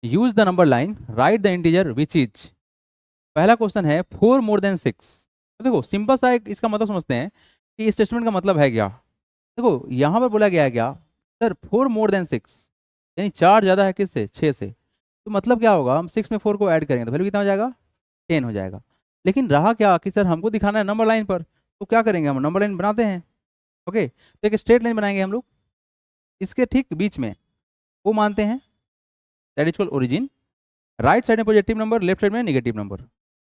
Use the number line, right the integer which is. पहला question है 4 more than 6। देखो simple सा एक इसका मतलब समझते हैं कि इस स्टेटमेंट का मतलब है क्या। देखो यहाँ पर बोला गया है क्या, सर 4 more than 6, यानी 4 ज़्यादा है किससे, 6 से। तो मतलब क्या होगा, हम 6 में 4 को ऐड करेंगे तो वैल्यू कितना हो जाएगा, 10 हो जाएगा। लेकिन रहा क्या कि सर हमको दिखाना है नंबर लाइन पर, तो क्या करेंगे, हम नंबर लाइन बनाते हैं। ओके, तो एक स्ट्रेट लाइन बनाएंगे हम लोग, इसके ठीक बीच में वो मानते हैं that is called origin. Right side में पॉजिटिव नंबर, लेफ्ट साइड में नेगेटिव नंबर।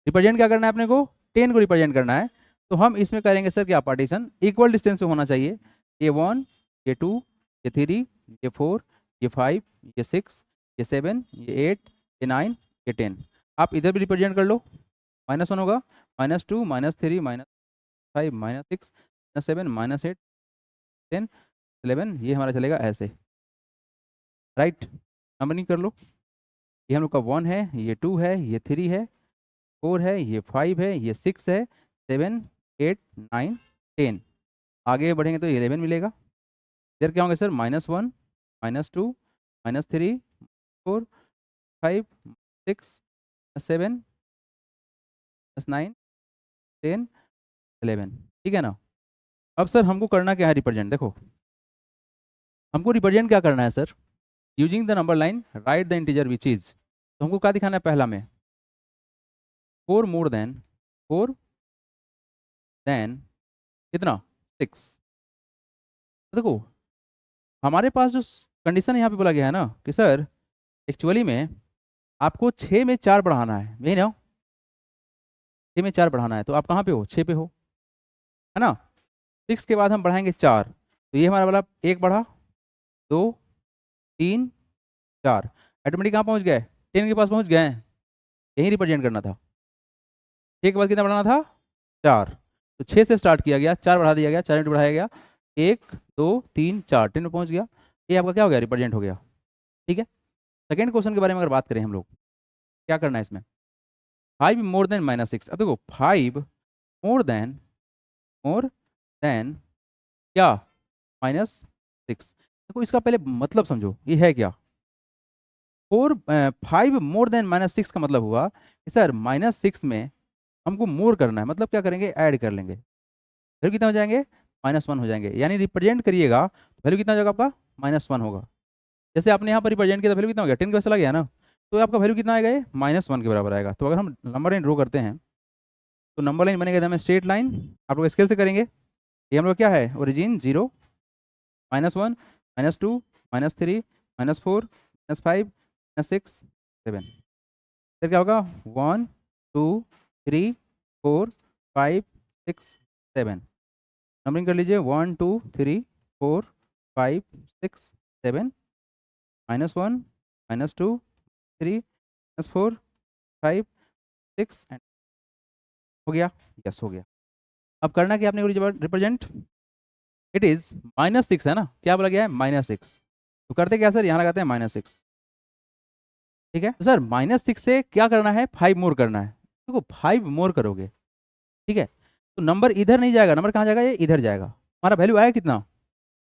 रिप्रेजेंट क्या करना है अपने को, 10 को रिप्रेजेंट करना है। तो हम इसमें करेंगे सर क्या, पार्टीशन इक्वल डिस्टेंस पे होना चाहिए। ये 1, ये 2, ये 3, ये 4, ये 5, ये 6, ये 7, ये 8, ये 9, ये 10। आप इधर भी रिप्रेजेंट कर लो, -1 होगा, -2, -3, -5, -6, -7, -8, 10, 11, ये हमारा चलेगा ऐसे। राइट, नंबरिंग कर लो। ये हम लोग का 1 है, ये 2 है, ये 3 है, 4 है, ये 5 है, ये 6 है, 7, 8, 9, 10। आगे बढ़ेंगे तो 11 मिलेगा। इधर क्या होंगे सर, -1, -2, -3, 4, 5, 6, 7, +9, 10, 11। ठीक है ना। अब सर हमको करना क्या है, रिप्रेजेंट। देखो हमको रिप्रेजेंट क्या करना है sir, using the number line right the integer which is. तो हमको क्या दिखाना है, पहला में 4 more than कितना, 6। देखो हमारे पास जो कंडीशन यहाँ पे बोला गया है ना कि सर एक्चुअली में आपको 6 में 4 बढ़ाना है, यही ना, 6 में 4 बढ़ाना है। तो आप कहाँ पे हो, 6 पे हो, है ना। 6 के बाद हम बढ़ाएंगे 4, तो ये हमारा वाला 1 बढ़ा, 2, 3, 4, ऑटोमेटिक कहाँ पहुँच गए, 10 के पास पहुँच गए हैं। यही रिप्रेजेंट करना था। 6 के बाद कितना बढ़ाना था, 4। तो 6 से स्टार्ट किया गया, 4 बढ़ा दिया गया, 4 बढ़ाया गया, 1, 2, 3, 4, 10 में पहुँच गया। ये आपका क्या हो गया, रिप्रेजेंट हो गया। ठीक है। सेकेंड क्वेश्चन के बारे में अगर बात करें हम लोग, क्या करना है इसमें, 5 more than -6। अब देखो 5 मोर देन क्या, -6। देखो इसका पहले मतलब समझो, ये है क्या, 5 more than -6 का मतलब हुआ कि सर -6 में हमको मोर करना है, मतलब क्या करेंगे, ऐड कर लेंगे। वैल्यू कितना हो जाएंगे, -1 हो जाएंगे। यानी रिप्रेजेंट करिएगा तो वैल्यू कितना हो जाएगा आपका, -1 होगा। जैसे आपने यहाँ पर रिप्रेजेंट किया तो वैल्यू कितना हो गया, 10 के पास चला गया ना, तो आपका वैल्यू कितना आएगा, ये -1 के बराबर आएगा। तो अगर हम नंबर लाइन ड्रॉ करते हैं तो नंबर लाइन बनेगा हमें स्ट्रेट लाइन, आप लोग स्केल से करेंगे। ये हम लोग क्या है, ओरिजिन 0, -1, -2, -3, -4, -5, -6, 7। फिर क्या होगा, 1, 2, 3, 4, 5, 6, 7। नंबरिंग कर लीजिए, 1, 2, 3, 4, 5, 6, 7, -1, -2, 3, -4, 5, 6 एंड हो गया। यस हो गया। अब करना क्या आपने, रिप्रेजेंट इट इज -6 है ना, क्या बोला गया है, -6। तो करते क्या सर, यहाँ लगाते हैं -6। ठीक है, तो सर -6 से क्या करना है, 5 मोर करना है। देखो 5 मोर करोगे, ठीक है, तो नंबर इधर नहीं जाएगा, नंबर कहाँ जाएगा, ये इधर जाएगा। हमारा वैल्यू आया कितना,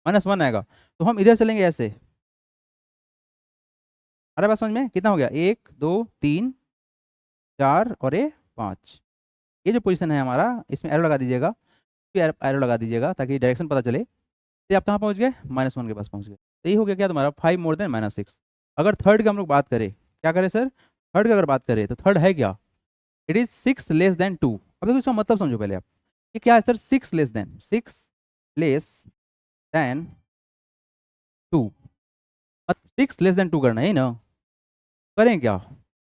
-1 आएगा। तो हम इधर चलेंगे ऐसे, अरे बात समझ में, कितना हो गया, 1, 2, 3, 4 और ये 5। ये जो पोजीशन है हमारा, इसमें एरो लगा दीजिएगा, फिर एरो लगा दीजिएगा ताकि डायरेक्शन पता चले। तो आप कहाँ पहुँच गए, -1 के पास पहुँच गए। तो ये हो गया क्या तुम्हारा, 5 more than -6। अगर थर्ड का हम लोग बात करें, क्या करें सर, थर्ड की अगर बात करें तो थर्ड है क्या, इट इज 6 <2। अब देखो इसका मतलब समझो पहले आप, ये क्या है सर, 6 <2। 6 <2 करना है ही ना, करें क्या,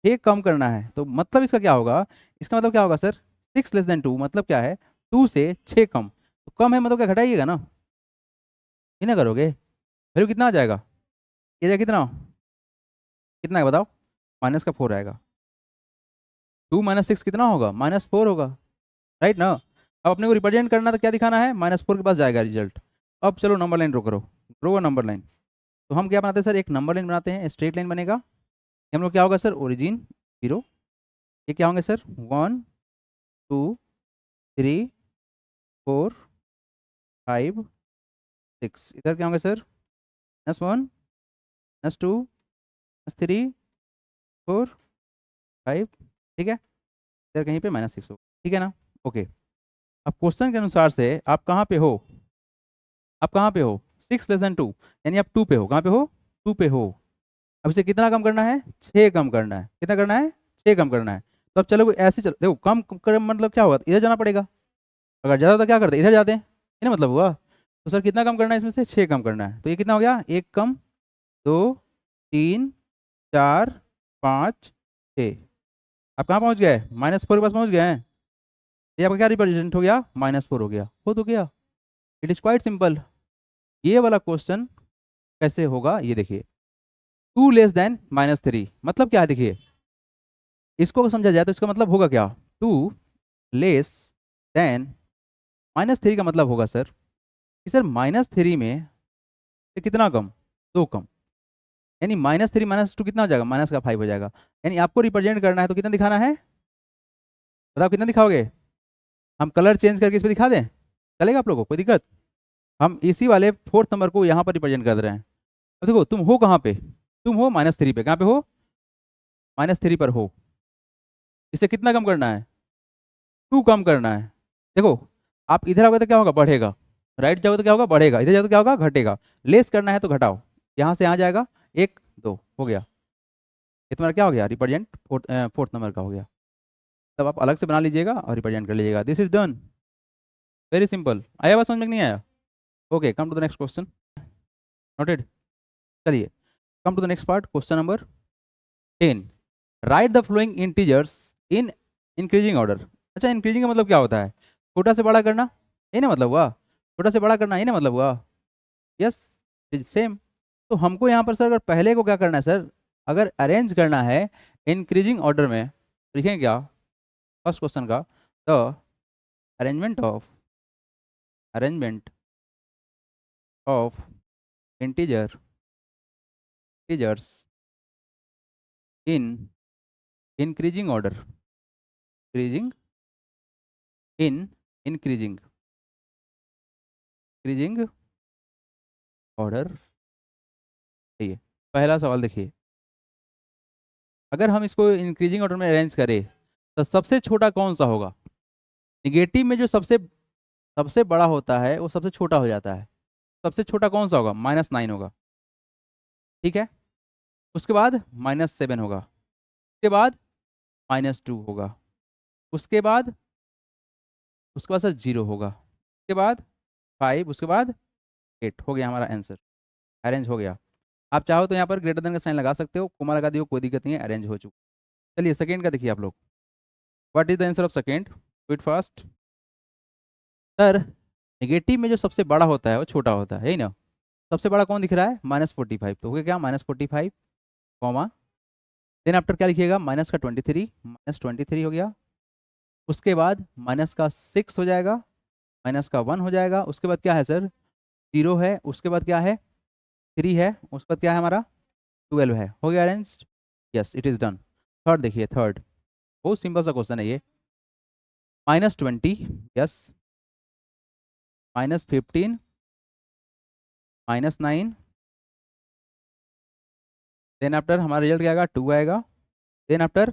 एक कम करना है। तो मतलब इसका क्या होगा, इसका मतलब क्या होगा सर, 6 <2 मतलब क्या है, 2 से 6 कम। तो कम है मतलब क्या, घटाइएगा ना, ये ना करोगे, वैल्यू कितना आ जाएगा, ये जाएगा कितना, कितना है बताओ, माइनस का 4 आएगा। 2 - 6 कितना होगा, -4 होगा, राइट ना। अब अपने को रिप्रेजेंट करना तो क्या दिखाना है, -4 के पास जाएगा रिजल्ट। अब चलो नंबर लाइन ड्रॉ करो, ड्रॉ नंबर लाइन। तो हम क्या बनाते हैं सर, एक नंबर लाइन बनाते हैं, स्ट्रेट लाइन बनेगा। ये हम लोग क्या होगा सर, ओरिजिन 0, ये क्या होंगे सर, 1, 2, 3, 4, 5, 6। इधर क्या होंगे सर, -1, -2, -3, -4 5, ठीक है, इधर कहीं पे -6 होगा, ठीक है ना। ओके, अब क्वेश्चन के अनुसार से आप कहाँ पे हो, आप कहाँ पे हो, 6 <2, यानी आप 2 पे हो, कहाँ पे हो, 2 पे हो। अब इसे कितना कम करना है, 6 कम करना है, कितना करना है, 6 कम करना है। तो अब चलो ऐसे चलो, देखो कम कर मतलब क्या होगा, इधर जाना पड़ेगा, अगर ज़्यादा तो क्या करते, इधर जाते हैं, ये ना मतलब हुआ। तो सर कितना कम करना है, इसमें से 6 कम करना है, तो ये कितना हो गया, 1 कम 2 3 4 5 6। आप कहाँ पहुँच गए, -4 के पास पहुँच गए हैं। ये आपका क्या रिप्रेजेंट हो गया, -4 हो गया, हो तो गया। It is quite simple. ये वाला क्वेश्चन कैसे होगा ये देखिए, 2 लेस देन -3 मतलब क्या है, देखिए इसको अगर समझा जाए तो इसका मतलब होगा क्या, 2 लेस देन -3 का मतलब होगा सर कि सर -3 में से कितना कम, 2 कम, यानी -3 -2 कितना हो जाएगा, माइनस का 5 हो जाएगा। यानी आपको रिप्रेजेंट करना है तो कितना दिखाना है, बताओ कितना दिखाओगे। हम कलर चेंज करके इस पर दिखा दें, चलेगा आप लोगों को, कोई दिक्कत। हम इसी वाले 4th नंबर को यहाँ पर रिप्रेजेंट कर रहे हैं। अब देखो तुम हो कहाँ पे, तुम हो -3 पे, कहाँ पे हो, -3 पर हो। इसे कितना कम करना है, 2 कम करना है। देखो आप इधर आओगे तो क्या होगा, बढ़ेगा, राइट जाओगे तो क्या होगा, बढ़ेगा, इधर जाओगे तो क्या होगा, घटेगा। लेस करना है तो घटाओ, यहाँ से यहाँ जाएगा 1 2 हो गया, ये तुम्हारा क्या हो गया, रिप्रेजेंट 4th नंबर का हो गया। तब आप अलग से बना लीजिएगा और रिप्रेजेंट कर लीजिएगा, this is done, very simple. आया बात समझ में कि नहीं आया। Okay, come to the next question, noted. चलिए come to the next part, question number 10, write the following integers in increasing order. अच्छा, इंक्रीजिंग का मतलब क्या होता है, छोटा से बड़ा करना, ये ना मतलब हुआ, छोटा से बड़ा करना, ये ना मतलब हुआ, यस सेम। तो हमको यहाँ पर सर अगर पहले को क्या करना है सर, अगर अरेंज करना है इंक्रीजिंग ऑर्डर में, लिखेंगे क्या, फर्स्ट क्वेश्चन का, the arrangement of integers in increasing order, increasing in increasing increasing order. ठीक, पहला सवाल देखिए, अगर हम इसको इंक्रीजिंग ऑर्डर में अरेंज करें तो सबसे छोटा कौन सा होगा, निगेटिव में जो सबसे सबसे बड़ा होता है वो सबसे छोटा हो जाता है, सबसे छोटा कौन सा होगा, -9 होगा, ठीक है। उसके बाद -7 होगा, उसके बाद -2 होगा, उसके बाद सर 0 होगा, उसके बाद 5, उसके बाद 8, हो गया हमारा आंसर, अरेंज हो गया। आप चाहो तो यहाँ पर ग्रेटर देन का साइन लगा सकते हो, कोमा लगा दियो, कोई दिक्कत नहीं है, अरेंज हो चुका। चलिए सेकंड का देखिए आप लोग, what is the answer of second, quick fast. Sir negative में जो सबसे बड़ा होता है वो छोटा होता है, यही ना, सबसे बड़ा कौन दिख रहा है, -45, तो हो गया क्या, -45 कॉमा, देन आफ्टर क्या लिखिएगा, माइनस का 23, -23 हो गया, उसके बाद माइनस का 6 हो जाएगा, माइनस का 1 हो जाएगा, उसके बाद क्या है सर, 0 है, उसके बाद क्या है, 3 है, उसके बाद क्या है हमारा, 12 है, हो गया arrange, yes it is done. Third देखिए, थर्ड बहुत सिंपल सा क्वेश्चन है ये, -20, यस, -15, -9, देन आफ्टर हमारा रिजल्ट क्या आएगा, 2 आएगा, देन आफ्टर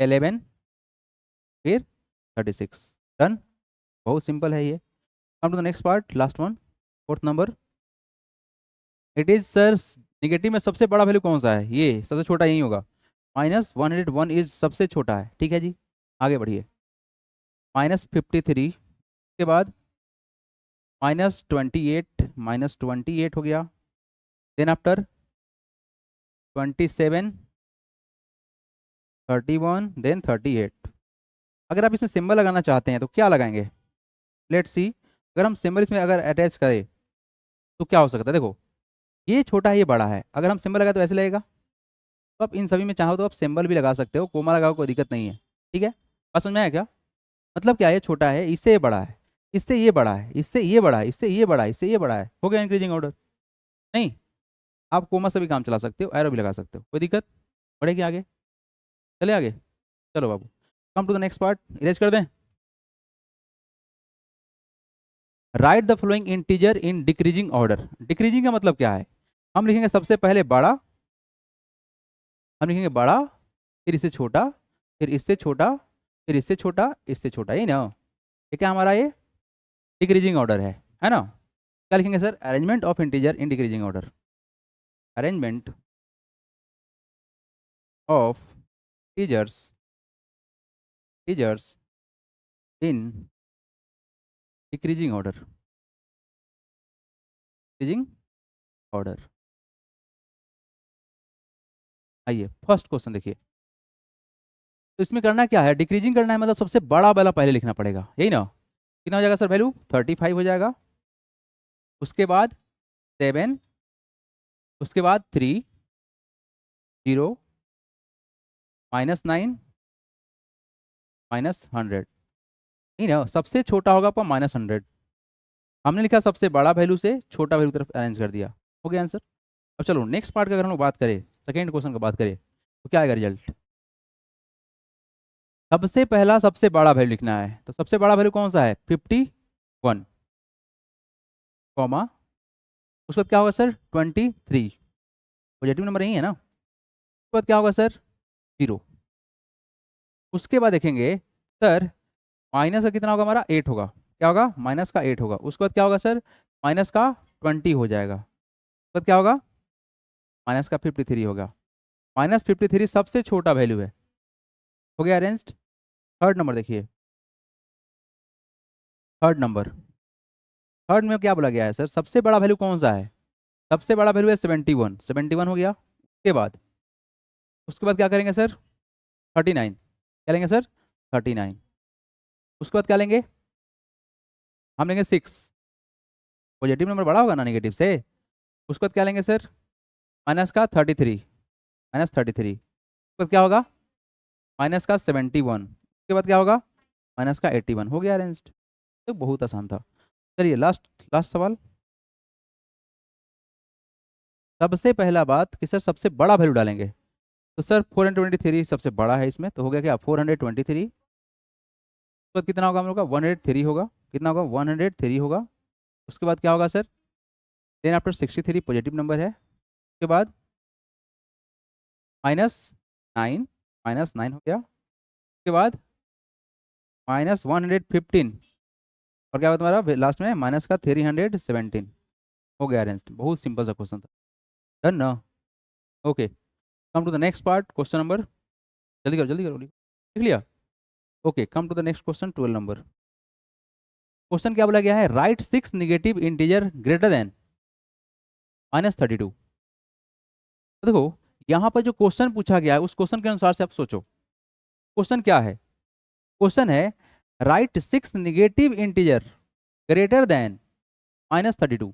11, फिर 36, डन, बहुत सिंपल है ये। Come to the next part, last one, 4th number, it is sir negative में सबसे बड़ा वैल्यू कौन सा है, ये सबसे छोटा यही होगा, -101 इज सबसे छोटा है, ठीक है जी, आगे बढ़िए, -53 के बाद -28 हो गया, देन आफ्टर 27, 31, देन 38। अगर आप इसमें सिंबल लगाना चाहते हैं तो क्या लगाएंगे, लेट्स सी, अगर हम सिंबल इसमें अगर अटैच करें तो क्या हो सकता है, देखो ये छोटा है ये बड़ा है, अगर हम सिंबल लगाए तो ऐसे लगेगा, तो आप इन सभी में चाहो तो आप सिंबल भी लगा सकते हो, कोमा लगाओ कोई दिक्कत नहीं है, ठीक है। बात समझ में आया क्या, मतलब क्या है, ये छोटा है, इससे ये बड़ा है, इससे ये बड़ा है, इससे ये बड़ा है, इससे ये बड़ा है, इससे ये बड़ा है, हो गया इंक्रीजिंग ऑर्डर। नहीं, आप कोमा से भी काम चला सकते हो, एरो भी लगा सकते हो, कोई दिक्कत, बढ़ेगी आगे, चले आगे, चलो बाबू, come to the next part, erase कर दें। Write the following integer in decreasing order, decreasing का मतलब क्या है, हम लिखेंगे सबसे पहले बड़ा, हम लिखेंगे बड़ा, फिर इससे छोटा, फिर इससे छोटा, फिर इससे छोटा, इससे छोटा, यही ना। ये क्या हमारा ये डिक्रीजिंग ऑर्डर है ना। क्या लिखेंगे sir? Arrangement of integer in decreasing order. Arrangement of teasers teasers in decreasing order, decreasing order. आइए फर्स्ट क्वेश्चन देखिए। तो इसमें करना क्या है, डिक्रीजिंग करना है, मतलब सबसे बड़ा वाला पहले लिखना पड़ेगा, यही ना। कितना हो जाएगा सर वैल्यू? 35 हो जाएगा। उसके बाद 7, उसके बाद 3, 0, -9, -100, यही ना। सबसे छोटा होगा पर -100। हमने लिखा सबसे बड़ा वैल्यू से छोटा वैल्यू की तरफ अरेंज कर दिया, हो गया आंसर। अब चलो नेक्स्ट पार्ट का अगर हम लोग बात करें, सेकेंड क्वेश्चन का बात करें, तो क्या आएगा रिजल्ट? सबसे पहला सबसे बड़ा वैल्यू लिखना है, तो सबसे बड़ा वैल्यू कौन सा है? 51, कॉमा, उसके बाद क्या होगा सर? 23, पॉजिटिव नंबर यही है ना। उसके बाद क्या होगा सर? 0। उसके बाद देखेंगे सर माइनस का कितना होगा हमारा? 8 होगा। क्या होगा? माइनस का 8 होगा। उसके बाद क्या होगा सर? माइनस का 20 हो जाएगा। उसके बाद क्या होगा? माइनस का 53 होगा। -53 सबसे छोटा वैल्यू है, हो गया अरेंज्ड। थर्ड नंबर देखिए, थर्ड नंबर, थर्ड में क्या बोला गया है सर? सबसे बड़ा वैल्यू कौन सा है? सबसे बड़ा वैल्यू है 71, 71 हो गया। उसके बाद क्या करेंगे सर? 39, क्या लेंगे सर? 39। उसके बाद क्या लेंगे? हम लेंगे 6, पॉजिटिव नंबर बड़ा होगा ना नेगेटिव से। उसके बाद क्या लेंगे सर? माइनस का 33, -33। उसके बाद क्या होगा? माइनस का 71। उसके बाद क्या होगा? माइनस का 81, हो गया अरेंज्ड। तो बहुत आसान था। चलिए लास्ट लास्ट सवाल। सबसे पहला बात कि सर सबसे बड़ा वैल्यू डालेंगे, तो सर 423 सबसे बड़ा है इसमें, तो हो गया क्या? 423। उसके बाद कितना होगा हम लोग का? 103 होगा। कितना होगा? 103 होगा। उसके बाद क्या होगा sir? Then after 63 positive number है। उसके बाद -9, -9 हो गया। उसके बाद -115, और क्या होगा तुम्हारा लास्ट में? माइनस का 317, हो गया अरेंज। बहुत सिंपल सा क्वेश्चन था, डन ना। Okay, come to the next part, question number, जल्दी करो लिख लिया। Okay, come to the next question 12 number. Question क्या बोला गया है? Write 6 negative integer greater than -32। तो देखो यहाँ पर जो क्वेश्चन पूछा गया है उस क्वेश्चन के अनुसार से आप सोचो। क्वेश्चन क्या है? क्वेश्चन है write 6 negative integer greater than -32।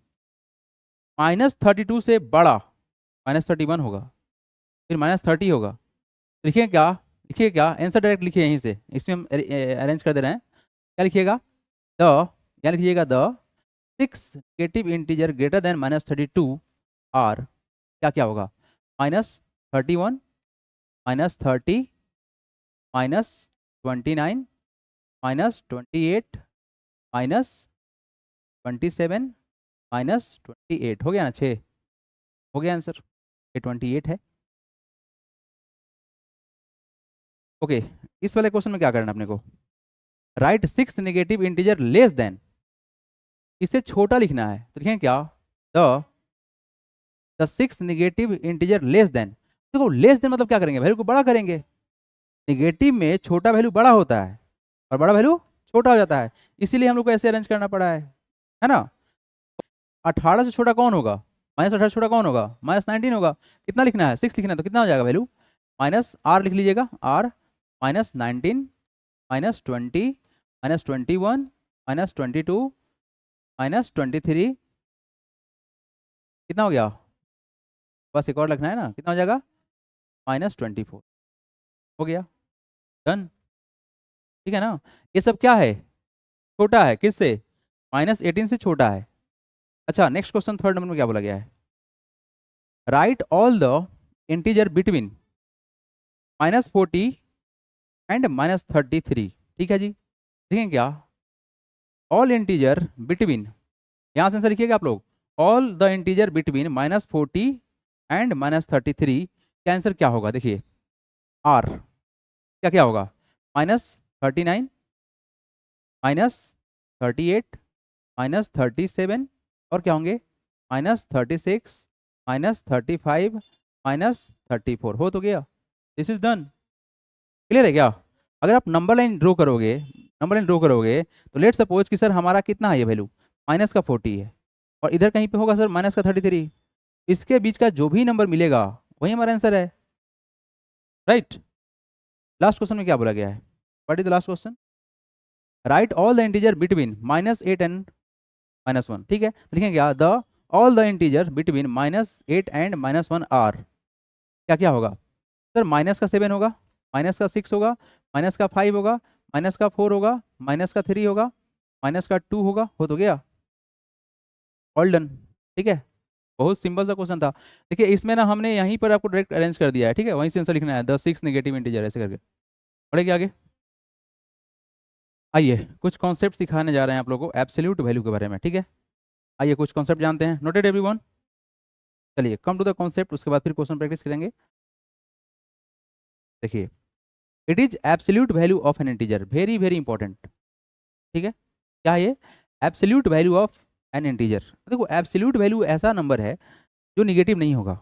-32 से बड़ा -31 होगा, फिर -30 होगा। लिखिए क्या? लिखिए क्या? आंसर डायरेक्ट लिखिए यहीं से, इसमें हम अरेंज कर दे रहे हैं। क्या लिखिएगा? द, क्या लिखिएगा? The 6 negative integer greater than -32 are, क्या क्या होगा? -31, -30, -29, -28, -27, -28, हो गया ना? 6 हो गया आंसर, ये 28 है। ओके, इस वाले क्वेश्चन में क्या करना है अपने को? Right 6 negative integer less than, इसे छोटा लिखना है, तो लिखें क्या? The 6 negative integer less than. देखो लेस देन मतलब क्या करेंगे? वैल्यू को बड़ा करेंगे। नेगेटिव में छोटा वैल्यू बड़ा होता है और बड़ा वैल्यू छोटा हो जाता है, इसीलिए हम लोग को ऐसे अरेंज करना पड़ा है ना। 18 से छोटा कौन होगा? -18 से छोटा कौन होगा? -19 होगा। कितना लिखना है? 6 लिखना है, तो कितना हो जाएगा वैल्यू? -r लिख लीजिएगा, r, -19, -20, -21, -22, -23, कितना हो गया? बस एक और लिखना है ना, कितना हो जाएगा? -24, हो गया, डन। ठीक है ना। ये सब क्या है? छोटा है, किससे? -18 से छोटा है। अच्छा नेक्स्ट क्वेश्चन थर्ड नंबर में क्या बोला गया है? Write all the integer between -40 and -33। ठीक है जी, देखें क्या? ऑल इंटीजर बिटवीन, यहाँ से आंसर लिखिएगा आप लोग। All the integer between -40 and -33 क्या आंसर क्या होगा, देखिए आर क्या क्या होगा, -39 -38 -37 और क्या होंगे -36 -35 -34 हो तो गया, दिस इज डन। क्लियर है क्या? अगर आप नंबर लाइन ड्रॉ करोगे तो लेट सपोज कि सर हमारा कितना है ये वैल्यू, -40 है और इधर कहीं पे होगा सर -33, इसके बीच का जो भी नंबर मिलेगा वही हमारा आंसर है, राइट। लास्ट क्वेश्चन में क्या बोला गया है, what is the last question, write all the integer between -8 and -1, ठीक है, तो लिखेंगे क्या, the all the integer between -8 and -1 are, क्या क्या होगा सर, -7 होगा, -6 होगा, -5 होगा, -4 होगा, -3 होगा, -2 होगा, हो तो गया, ऑल डन, ठीक है। बहुत सिंपल सा क्वेश्चन था। देखिए इसमें ना हमने यहीं पर आपको डायरेक्ट अरेंज कर दिया है, ठीक है, वहीं से आंसर लिखना है, द 6 नेगेटिव इंटीजर ऐसे करके, बढ़ेगा आगे। आइए कुछ कॉन्सेप्ट सिखाने जा रहे हैं आप लोगों को एब्सोल्यूट वैल्यू के बारे में, ठीक है। आइए कुछ कॉन्सेप्ट जानते हैं, नोटेड एवरीवन। चलिए कम टू द कॉन्सेप्ट, उसके बाद फिर क्वेश्चन प्रैक्टिस करेंगे। देखिए it is absolute value of an integer, very very important, ठीक है। क्या है ये, absolute value of an integer. देखो एब्सोल्यूट वैल्यू ऐसा नंबर है जो निगेटिव नहीं होगा,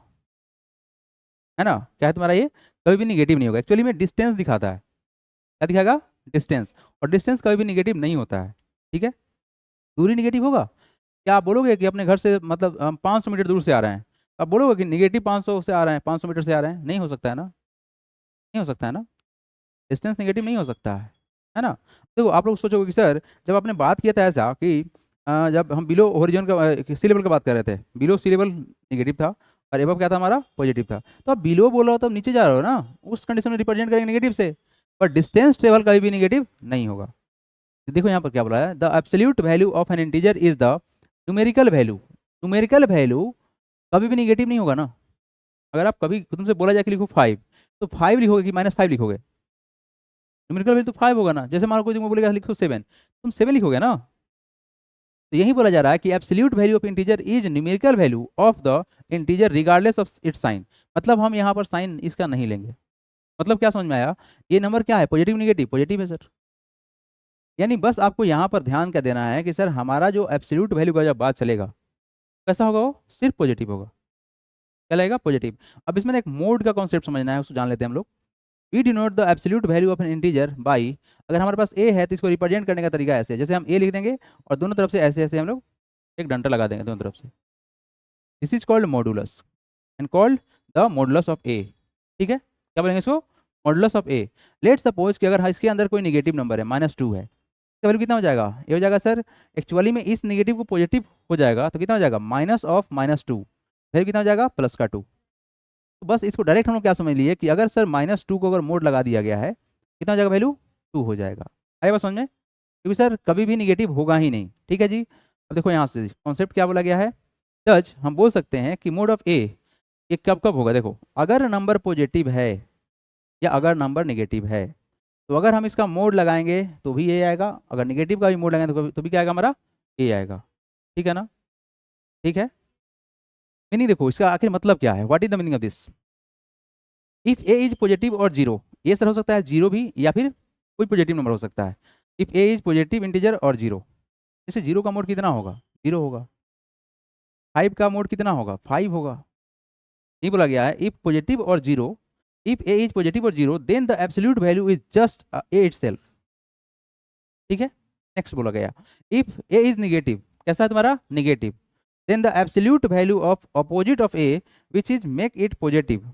है ना, क्या है तुम्हारा ये, कभी भी निगेटिव नहीं होगा, एक्चुअली में डिस्टेंस दिखाता है, क्या दिखाएगा, डिस्टेंस, और डिस्टेंस कभी भी निगेटिव नहीं होता है, ठीक है। दूरी निगेटिव होगा, क्या आप बोलोगे कि अपने घर से मतलब हम 500 मीटर दूर से आ रहे हैं, तो आप बोलोगे कि निगेटिव 500 से आ रहे हैं, 500 मीटर से आ रहे हैं, नहीं हो सकता है ना, नहीं हो सकता है ना, डिस्टेंस निगेटिव नहीं हो सकता है ना। तो आप लोग सोचोगे कि सर जब आपने बात किया था ऐसा कि जब हम बिलो ओरिजिन का सी लेवल की बात कर रहे थे, बिलो सी लेवल निगेटिव था और एबव क्या था हमारा पॉजिटिव था, तो आप बिलो बोल रहे हो तो नीचे जा रहे हो ना, उस कंडीशन में रिप्रेजेंट करेंगे निगेटिव से, पर डिस्टेंस ट्रेवल कभी भी निगेटिव नहीं होगा। तो देखो यहाँ पर क्या बोला है, the absolute value of an integer is the numerical value, numerical value कभी भी निगेटिव नहीं होगा ना। अगर आप कभी तुमसे बोला जाए कि लिखो 5, तो 5 लिखोगे कि -5 लिखोगे, न्यूमेरिकल वैल्यू तो 5 होगा ना, जैसे मान लो कोई तुमको बोलेगा लिखो 7, तुम 7 लिखोगे ना। तो यही बोला जा रहा है कि absolute value of integer is numerical value of the integer regardless of its sign, मतलब हम यहाँ पर साइन इसका नहीं लेंगे, मतलब क्या समझ में आया, ये नंबर क्या है, पॉजिटिव निगेटिव, पॉजिटिव है सर। यानी बस आपको यहाँ पर ध्यान क्या देना है कि सर हमारा जो एब्सोल्यूट वैल्यू का जब बात चलेगा कैसा होगा, वो सिर्फ पॉजिटिव होगा, क्या लगेगा, पॉजिटिव। अब इसमें एक मोड का कॉन्सेप्ट समझना है, उसको जान लेते हैं हम लोग। We denote the absolute value of an integer by, अगर हमारे पास ए है तो इसको रिप्रेजेंट करने का तरीका ऐसे है, जैसे हम ए लिख देंगे और दोनों तरफ से ऐसे ऐसे हम लोग एक डंडा लगा देंगे दोनों तरफ से, this is called modulus and called the modulus of a, ठीक है, क्या बोलेंगे इसको, modulus of a. Let suppose कि अगर इसके अंदर कोई निगेटिव नंबर है -2 है, इसका वैल्यू कितना हो जाएगा, ये हो जाएगा सर, एक्चुअली में इस निगेटिव को पॉजिटिव हो जाएगा तो कितना हो जाएगा, -2, फिर कितना हो जाएगा, +2। तो बस इसको डायरेक्ट हम लोग क्या समझ लिए कि अगर सर -2 को अगर मोड लगा दिया गया है कितना हो जाएगा, वैल्यू 2 हो जाएगा, आया बात समझ में, क्योंकि सर कभी भी निगेटिव होगा ही नहीं, ठीक है जी। अब देखो यहाँ से कॉन्सेप्ट क्या बोला गया है, जज हम बोल सकते हैं कि मोड ऑफ ए ये कब कब होगा, देखो अगर नंबर पॉजिटिव है या अगर नंबर निगेटिव है, तो अगर हम इसका मोड लगाएंगे तो भी ए आएगा, अगर निगेटिव का भी मोड लगाएंगे तो भी क्या आएगा हमारा, ए आएगा, ठीक है ना, ठीक है। मीनिंग देखो इसका आखिर मतलब क्या है, what is the meaning of this, if a is positive और जीरो, ये सर हो सकता है जीरो भी या फिर कोई पॉजिटिव नंबर हो सकता है, if a is positive integer और जीरो, जैसे जीरो का मोड कितना होगा, जीरो होगा, 5 का मोड कितना होगा, 5 होगा, ये बोला गया है इफ पॉजिटिव और zero, if a is positive और zero then the absolute value is just a itself, ठीक है। नेक्स्ट बोला गया इफ ए इज निगेटिव, कैसा है तुम्हारा, negative, then the absolute value of opposite of a which is make it positive,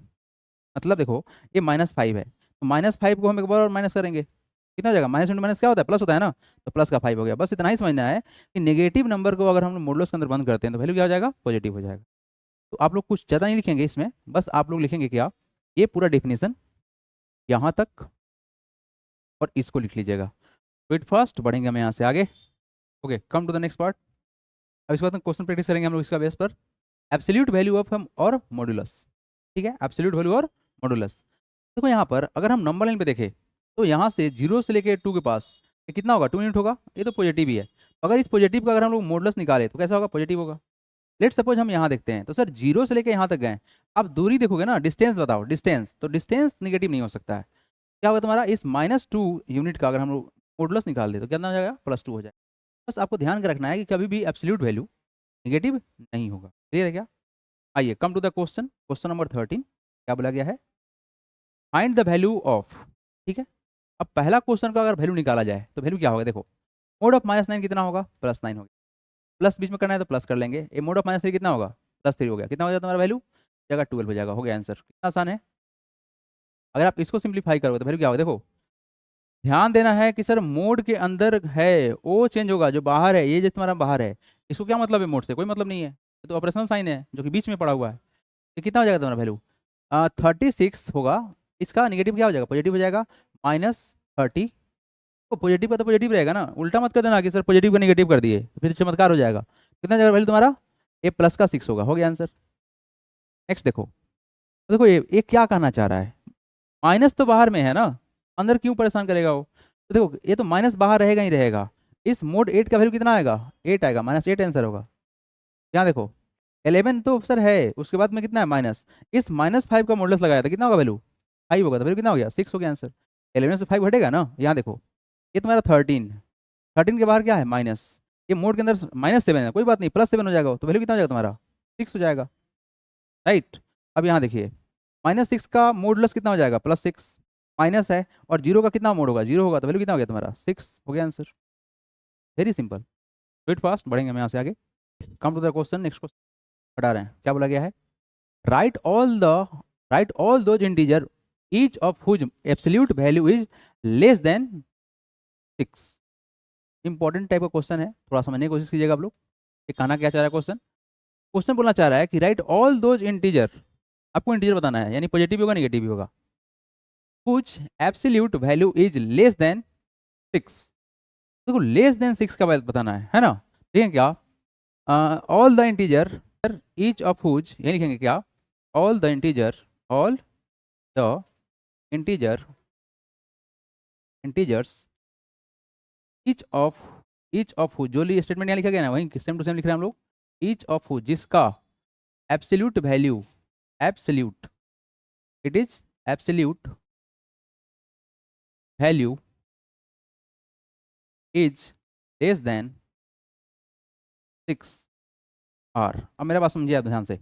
मतलब देखो ये -5 है, तो -5 को हम एक बार और माइनस करेंगे, कितना हो जाएगा, माइनस इंटू माइनस क्या होता है, प्लस होता है ना, तो प्लस का 5 हो गया, बस इतना ही समझना है कि नेगेटिव नंबर को अगर हम मॉडुलस के अंदर बंद करते हैं तो वैल्यू क्या हो जाएगा, पॉजिटिव हो जाएगा। तो आप लोग कुछ ज़्यादा नहीं लिखेंगे इसमें, बस आप लोग लिखेंगे क्या, ये पूरा डेफिनेशन यहाँ तक और इसको लिख लीजिएगा, वेट फर्स्ट बढ़ेंगे हम यहाँ से आगे, okay come to the next part. अब इसके बाद क्वेश्चन प्रैक्टिस करेंगे हम लोग इसका बेस पर, एब्सोल्यूट वैल्यू ऑफ हम और मॉडुलस, ठीक है, एब्सोल्यूट वैल्यू और मॉडुलस। देखो यहाँ पर अगर हम नंबर लाइन पे देखें तो यहाँ से 0 से लेके 2 के पास ये कितना होगा, 2 यूनिट होगा, ये तो पॉजिटिव ही है, तो अगर इस पॉजिटिव का अगर हम लोग मॉडुलस निकाले तो कैसा होगा, पॉजिटिव होगा। लेट सपोज हम यहाँ देखते हैं तो सर 0 से लेके यहाँ तक गए, आप दूरी देखोगे ना, डिस्टेंस बताओ, डिस्टेंस, तो डिस्टेंस निगेटिव नहीं हो सकता है। क्या होगा तुम्हारा, इस -2 यूनिट का अगर हम लोग मॉडुलस निकाल दे तो कितना हो जाएगा, +2 हो जाएगा। बस आपको ध्यान रखना है कि कभी भी एब्सोल्यूट वैल्यू निगेटिव नहीं होगा। क्लियर है क्या? आइए come to the question, question number 13 क्या बोला गया है, फाइंड द वैल्यू ऑफ। ठीक है, अब पहला क्वेश्चन का अगर वैल्यू निकाला जाए तो वैल्यू क्या होगा, देखो मोड ऑफ -9 कितना होगा, +9 होगा। प्लस बीच में करना है तो प्लस कर लेंगे, ये मोड ऑफ -3 कितना होगा, +3 हो गया। कितना हो जाएगा तुम्हारा वैल्यू, जगह 12 हो जाएगा। हो गया आंसर, कितना आसान है। अगर आप इसको सिंप्लीफाई करोगे तो वैल्यू क्या होगा, देखो ध्यान देना है कि सर मोड के अंदर है वो चेंज होगा, जो बाहर है ये जो तुम्हारा बाहर है, इसको क्या मतलब है, मोड से कोई मतलब नहीं है, ये तो ऑपरेशनल साइन है जो कि बीच में पड़ा हुआ है। तो कितना हो जाएगा तुम्हारा वैल्यू, 36 होगा। इसका निगेटिव क्या हो जाएगा, पॉजिटिव हो जाएगा, -30। तो पॉजिटिव का तो पॉजिटिव रहेगा ना, उल्टा मत कर देना कि सर पॉजिटिव का निगेटिव कर दिए तो फिर चमत्कार हो जाएगा। कितना जाएगा वैल्यू तुम्हारा, ये +6 होगा। हो गया आंसर। नेक्स्ट देखो, देखो ये क्या कहना चाह रहा है, माइनस तो बाहर में है ना, अंदर क्यों परेशान करेगा वो। तो देखो ये तो माइनस बाहर रहेगा ही रहेगा। इस मोड 8 का वैल्यू कितना आएगा, 8 आएगा, -8 आंसर होगा। यहाँ देखो 11 तो सर है, उसके बाद में कितना है माइनस, इस -5 का मॉडुलस लगाया था, कितना होगा वैल्यू, 5 होगा, तो वैल्यू कितना हो गया, 6 हो गया आंसर। 11 से 5 घटेगा ना। यहाँ देखो ये तुम्हारा 13 के बाहर क्या है माइनस, ये मोड के अंदर -7 है, कोई बात नहीं, +7 हो जाएगा, तो वैल्यू कितना हो जाएगा तुम्हारा, 6 हो जाएगा। राइट, अब यहाँ देखिए -6 का मॉडुलस कितना हो जाएगा, +6, माइनस है, और जीरो का कितना मोड होगा, जीरो होगा, तो वैल्यू कितना हो गया तुम्हारा, 6 हो गया answer. Very simple, wait fast, बढ़ेंगे हम यहाँ से आगे। Come to the question, next question हटा रहे हैं, क्या बोला गया है, write all the write all those integer each of whose absolute value is less than 6। Important type का क्वेश्चन है, थोड़ा समझने की कोशिश कीजिएगा आप लोग। ये कहना क्या चाह रहा है क्वेश्चन, क्वेश्चन बोलना चाह रहा है कि राइट ऑल दोज इंटीजर, आपको इंटीजर बताना है, यानी पॉजिटिव होगा निगेटिव भी होगा, कुछ absolute value is less than 6। देखो लेस देन 6 का वैल्यू बताना है ना। ठीक है क्या, all the integer each of whose, ये लिखेंगे क्या, all the integer integers each of whose, जो स्टेटमेंट यहाँ लिखा गया ना वही सेम टू सेम लिख रहे हैं हम लोग, ईच ऑफ हुज जिसका absolute value, absolute, it is absolute value is less than 6 are. अब मेरा बात समझिए आप ध्यान से,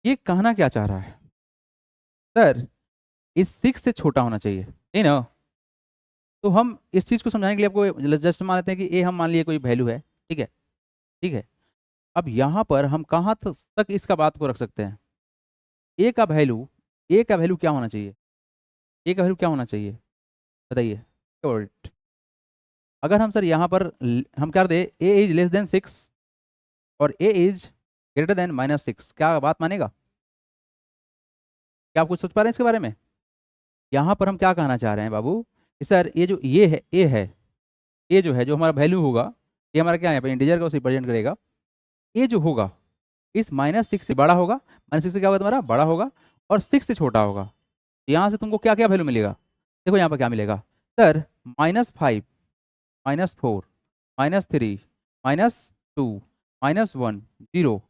ये कहना क्या चाह रहा है, सर इस 6 से छोटा होना चाहिए, नहीं ना। तो हम इस चीज़ को समझाने के लिए आपको जस्ट मान लेते हैं कि ए हम मान लिए कोई वैल्यू है, ठीक है, ठीक है। अब यहाँ पर हम कहाँ तक इसका बात को रख सकते हैं, ए का वैल्यू, ए का वैल्यू क्या होना चाहिए, ए का वैल्यू क्या होना चाहिए बताइए। अगर हम सर यहाँ पर हम कर दे ए इज लेस देन 6 और ए इज ग्रेटर देन -6, क्या बात मानेगा, क्या आप कुछ सोच पा रहे हैं इसके बारे में। यहाँ पर हम क्या कहना चाह रहे हैं बाबू कि सर ये जो ये है, ए है, ए जो है, जो हमारा वैल्यू होगा, ये हमारा क्या है, यहाँ पर इंटीजर का उसे रिप्रेजेंट करेगा, ए जो होगा इस -6 से बड़ा होगा, -6 से क्या होगा तुम्हारा बड़ा होगा, और 6 से छोटा होगा। यहाँ से तुमको क्या क्या वैल्यू मिलेगा, देखो यहाँ पर क्या मिलेगा, सर -5, -4, -3, -2, -1, 0,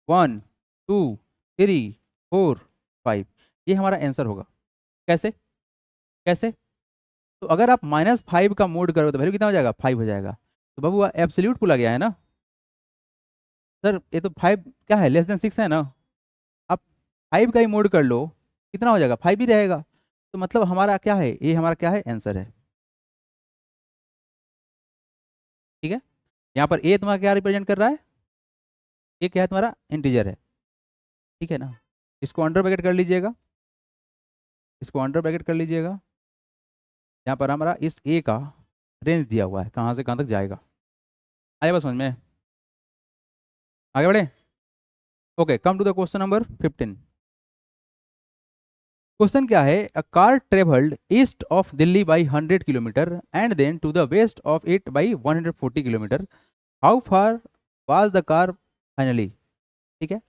1, 2, 3, 4, 5, ये हमारा आंसर होगा। कैसे, कैसे, तो अगर आप -5 का मोड करोगे तो वैल्यू कितना हो जाएगा, 5 हो जाएगा। तो बाबू एब्सोल्यूट बोला गया है ना सर, ये तो 5 क्या है, लेस देन 6 है ना। आप 5 का ही मोड कर लो, कितना हो जाएगा, 5 ही रहेगा। तो मतलब हमारा क्या है, ये हमारा क्या है, आंसर है। ठीक है, यहाँ पर ए तुम्हारा क्या रिप्रेजेंट कर रहा है, ये क्या है तुम्हारा इंटीजर है, ठीक है ना। इसको अंडर ब्रैकेट कर लीजिएगा, इसको अंडर ब्रैकेट कर लीजिएगा। यहाँ पर हमारा इस ए का रेंज दिया हुआ है, कहाँ से कहाँ तक जाएगा, आया बस समझ में, आगे बढ़े। Okay, come to the question number 15। क्वेश्चन क्या है, a car travelled east of Delhi by 100 kilometre and then to the west of it by 140 kilometre, how far was the car finally. ठीक है,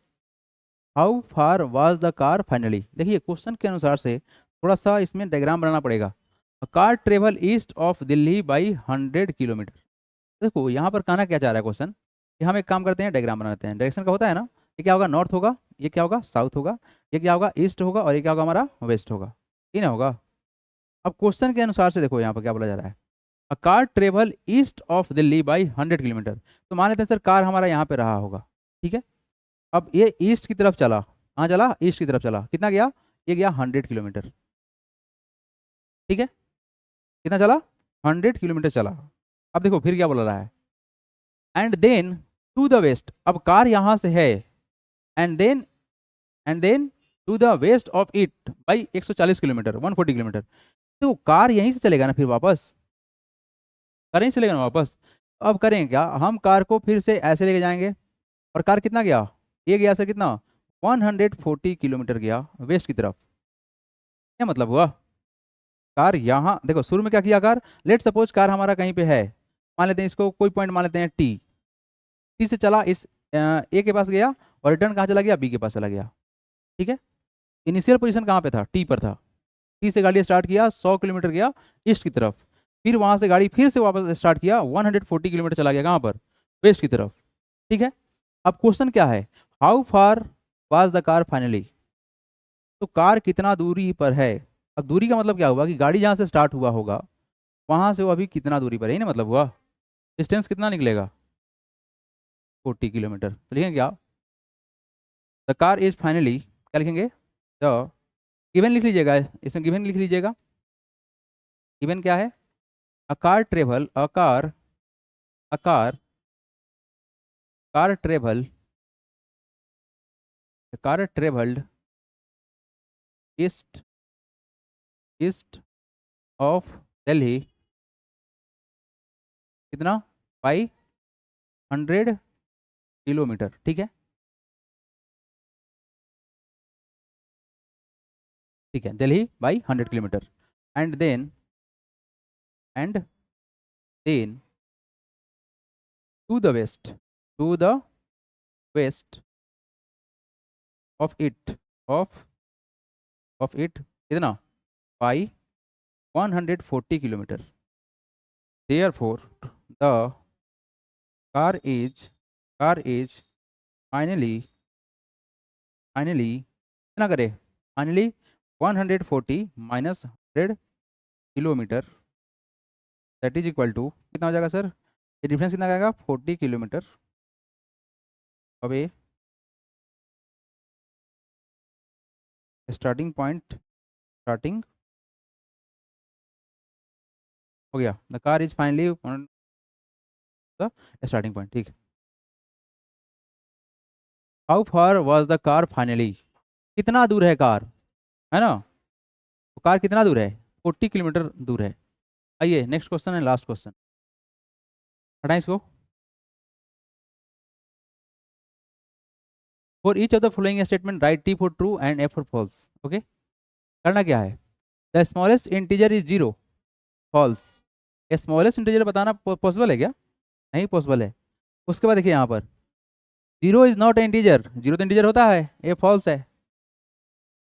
how far was the car finally, देखिए question के अनुसार से थोड़ा सा इसमें डायग्राम बनाना पड़ेगा। A car travel east of Delhi by 100 kilometre, देखो यहाँ पर कहना क्या चाह रहा है क्वेश्चन कि हम एक काम करते हैं, डायग्राम बनाते हैं, डायरेक्शन का होता है ना, ये क्या होगा, नॉर्थ होगा, ये क्या होगा, साउथ होगा, ये क्या होगा, ईस्ट होगा, और ये क्या होगा हमारा, वेस्ट होगा। ये ना होगा। अब क्वेश्चन के अनुसार से देखो यहाँ पर क्या बोला जा रहा है, a car travel east of Delhi by 100 kilometre. तो मान लेते हैं सर कार हमारा यहाँ पे रहा होगा, ठीक है। अब ये ईस्ट की तरफ चला, कहाँ चला, ईस्ट की तरफ चला, कितना गया, ये गया 100 किलोमीटर, ठीक है। कितना चला, 100 किलोमीटर चला। अब देखो फिर क्या बोल रहा है, and then to the west, अब कार यहाँ से है, and then to the west of it by 140 kilometre, 140 kilometre. तो कार यहीं से चलेगा ना फिर वापस, कार यहीं से चलेगा ना वापस। अब करें क्या, हम कार को फिर से ऐसे लेके जाएंगे, और कार कितना गया, ये गया सर कितना, 140 किलोमीटर गया वेस्ट की तरफ। क्या मतलब हुआ, कार यहाँ देखो शुरू में क्या किया, कार लेट सपोज कार हमारा कहीं पे है, मान लेते हैं इसको कोई पॉइंट मान लेते हैं टी, टी से चला इस ए के पास गया, और रिटर्न कहाँ चला गया, बी के पास चला गया, ठीक है। इनिशियल पोजीशन कहाँ पे था, टी पर था, टी से गाड़ी स्टार्ट किया, 100 किलोमीटर गया ईस्ट की तरफ, फिर वहाँ से गाड़ी फिर से वापस स्टार्ट किया, 140 किलोमीटर चला गया कहाँ पर, वेस्ट की तरफ, ठीक है। अब क्वेश्चन क्या है, how far was the car finally, तो कार कितना दूरी पर है। अब दूरी का मतलब क्या हुआ कि गाड़ी जहाँ से स्टार्ट हुआ होगा वहाँ से वो अभी कितना दूरी पर है, ना मतलब हुआ, डिस्टेंस कितना निकलेगा, 40 किलोमीटर। तो लिखेंगे क्या, द कार इज फाइनली, क्या लिखेंगे, द, गिवन लिख लीजिएगा, इसमें गिवन लिख लीजिएगा। गिवन क्या है, a car travel, a car car travel car travelled east east of Delhi, कितना, बाई 100 किलोमीटर, ठीक है, ठीक है, Delhi by 100 kilometre, and then and then to the west, to the west of it, of it कितना, by 140 kilometre. Therefore, the car is car is finally कितना करे, finally 140 minus 100 kilometre, that is equal to कितना हो जाएगा sir, ये difference कितना आएगा, 40 kilometre away starting point, starting हो गया, the car is finally the starting point, ठीक है। How far was the car finally, कितना दूर है कार, है ना, तो कार कितना दूर है, 40 किलोमीटर दूर है। आइए नेक्स्ट क्वेश्चन है, लास्ट क्वेश्चन, हटाएं इसको। For each of the following statement write T for true and F for false, okay. करना क्या है, the smallest integer is zero, false. Smallest integer बताना पॉसिबल है क्या, नहीं पॉसिबल है। उसके बाद देखिए यहाँ पर zero is not integer, zero तो इंटीजर होता है, ये फॉल्स है।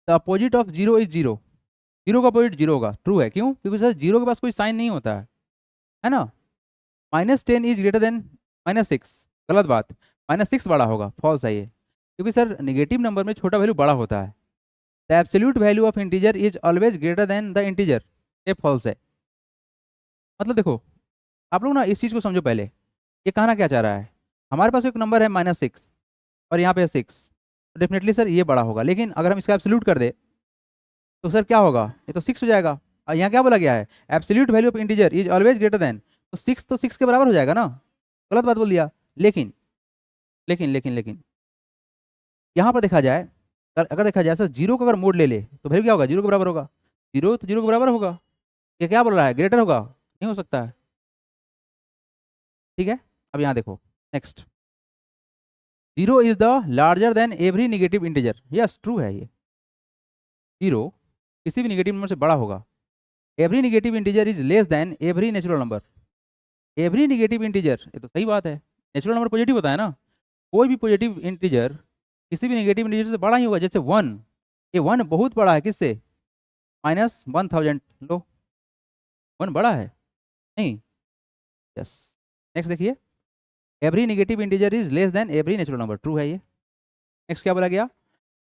The opposite of zero is zero, zero का अपोजिट जीरो होगा, ट्रू है, क्यों, क्योंकि सर जीरो के पास कोई साइन नहीं होता है ना। -10 इज ग्रेटर देन -6, गलत बात, -6 बड़ा होगा, फॉल्स है ये, क्योंकि सर निगेटिव नंबर में छोटा वैल्यू बड़ा होता है। The absolute value of integer is always greater than the integer, ये फॉल्स है। मतलब देखो आप लोग ना इस चीज़ को समझो पहले, ये कहना क्या चाह रहा है, हमारे पास एक नंबर है -6 और यहाँ पे 6, तो डेफिनेटली सर ये बड़ा होगा, लेकिन अगर हम इसका एब्सोल्यूट कर दे तो सर क्या होगा, ये तो 6 हो जाएगा। और यहाँ क्या बोला गया है, absolute value of integer is always greater than, तो 6 तो 6 के बराबर हो जाएगा ना, गलत बात बोल दिया। लेकिन लेकिन यहाँ पर देखा जाए, अगर देखा जाए सर जीरो का अगर मोड ले ले तो वैल्यू क्या होगा, जीरो के बराबर होगा, जीरो तो जीरो के बराबर होगा, ये क्या बोल रहा है, ग्रेटर होगा, नहीं हो सकता है, ठीक है। अब यहाँ देखो next, zero is the larger than every negative integer, yes true है ये, जीरो किसी भी निगेटिव नंबर से बड़ा होगा। Every negative integer is less then every natural number, every negative integer, ये तो सही बात है, नेचुरल नंबर पॉजिटिव होता है ना, कोई भी पॉजिटिव इंटीजर किसी भी नेगेटिव इंटीजर से बड़ा ही होगा, जैसे 1, ये 1 बहुत बड़ा है किससे, -1000, लो 1 बड़ा है, नहीं, यस। नेक्स्ट देखिए, every negative integer is less then every natural number, true है ये। नेक्स्ट क्या बोला गया,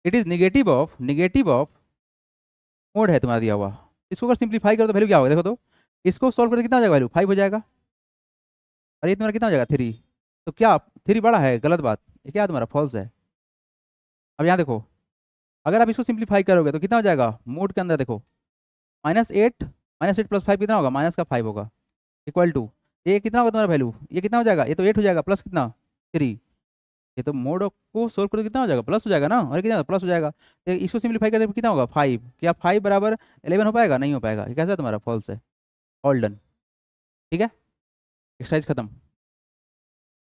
it is negative of mode है तुम्हारा दिया हुआ। इसको अगर सिंप्लीफाई करो तो वैल्यू क्या होगा, देखो तो इसको सॉल्व करो तो कितना हो जाएगा, वैल्यू 5 हो जाएगा। और ये तुम्हारा कितना हो जाएगा 3। तो क्या 3 बड़ा है, गलत बात, ये क्या है तुम्हारा फॉल्स है। अब यहाँ देखो, अगर आप इसको सिंप्लीफाई करोगे तो कितना हो जाएगा, मोड के अंदर देखो -8, -8 प्लस 5 कितना होगा, माइनस का 5 होगा, इक्वल टू ये कितना होगा तुम्हारा वैल्यू, ये कितना हो जाएगा, ये तो 8 हो जाएगा प्लस कितना 3। ये तो मोड को सोल्व करो तो कितना हो जाएगा, प्लस हो जाएगा ना, और कितना प्लस हो जाएगा। तो इसको सिंप्लीफाई करने पर कितना होगा 5, क्या 5 बराबर 11 हो पाएगा, नहीं हो पाएगा, ये कैसा है तुम्हारा फॉल्स है, ऑल डन। ठीक है, एक्सरसाइज खत्म।